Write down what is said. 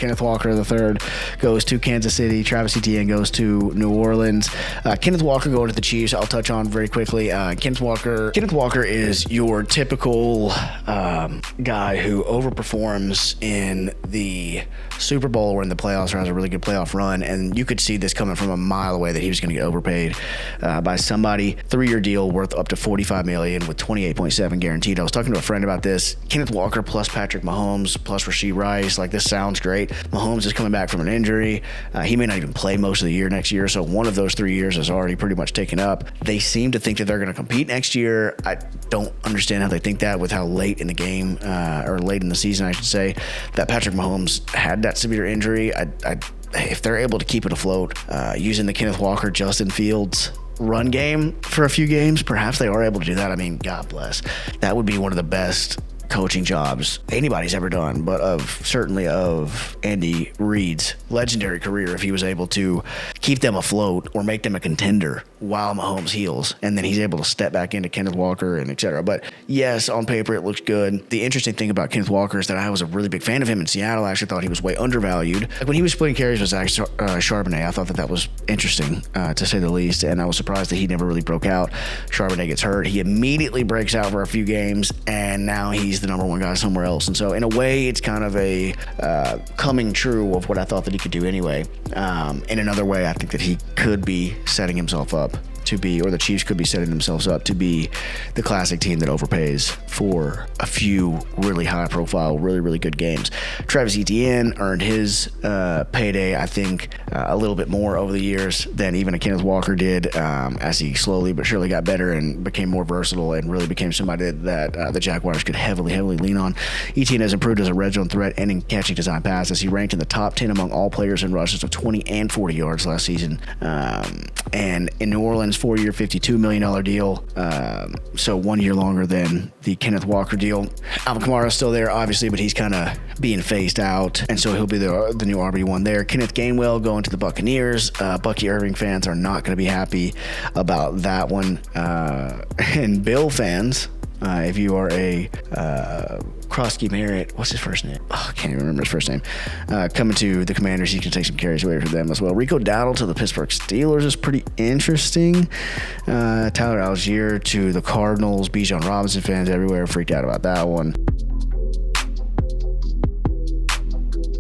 Kenneth Walker III goes to Kansas City. Travis Etienne goes to New Orleans. Kenneth Walker going to the Chiefs. I'll touch on very quickly. Kenneth Walker is your typical guy who overperforms in the Super Bowl or in the playoffs or has a really good playoff run. And you could see this coming from a mile away that he was going to get overpaid by somebody. 3-year deal worth up to $45 million with $28.7 guaranteed. I was talking to a friend about this. Kenneth Walker plus Patrick Mahomes plus Rashee Rice. Like, this sounds great. Mahomes is coming back from an injury. He may not even play most of the year next year, so one of those 3 years is already pretty much taken up. They seem to think that they're going to compete next year. I don't understand how they think that with how late in the game, or late in the season, I should say, that Patrick Mahomes had that severe injury. If they're able to keep it afloat using the Kenneth Walker, Justin Fields run game for a few games, perhaps they are able to do that. I mean, God bless. That would be one of the best coaching jobs anybody's ever done, but certainly of Andy Reid's legendary career, if he was able to keep them afloat or make them a contender while Mahomes heals, and then he's able to step back into Kenneth Walker and etc. But yes, on paper it looks good. The interesting thing about Kenneth Walker is that I was a really big fan of him in Seattle. I actually thought he was way undervalued. Like, when he was splitting carries with Zach Charbonnet, I thought that was interesting, to say the least, and I was surprised that he never really broke out. Charbonnet gets hurt. He immediately breaks out for a few games, and now he's the number one guy somewhere else. And so in a way, it's kind of a coming true of what I thought that he could do anyway. In another way, I think that he could be setting himself up to be, or the Chiefs could be setting themselves up to be, the classic team that overpays for a few really high profile, really, really good games. Travis Etienne earned his payday, I think, a little bit more over the years than even a Kenneth Walker did, as he slowly but surely got better and became more versatile and really became somebody that the Jaguars could heavily lean on. Etienne has improved as a red zone threat and in catching design passes. He ranked in the top 10 among all players in rushes of 20 and 40 yards last season. And in New Orleans, 4-year, $52 million deal, so 1 year longer than the Kenneth Walker deal. Alvin Kamara's still there, obviously, but he's kind of being phased out, and so he'll be the new RB1 there. Kenneth Gainwell going to the Buccaneers. Bucky Irving fans are not going to be happy about that one. And Bill fans, if you are a Crosby Merritt, what's his first name? Oh, I can't even remember his first name. Coming to the Commanders, he can take some carries away from them as well. Rico Dowdle to the Pittsburgh Steelers is pretty interesting. Tyler Algier to the Cardinals. Bijan Robinson fans everywhere freaked out about that one.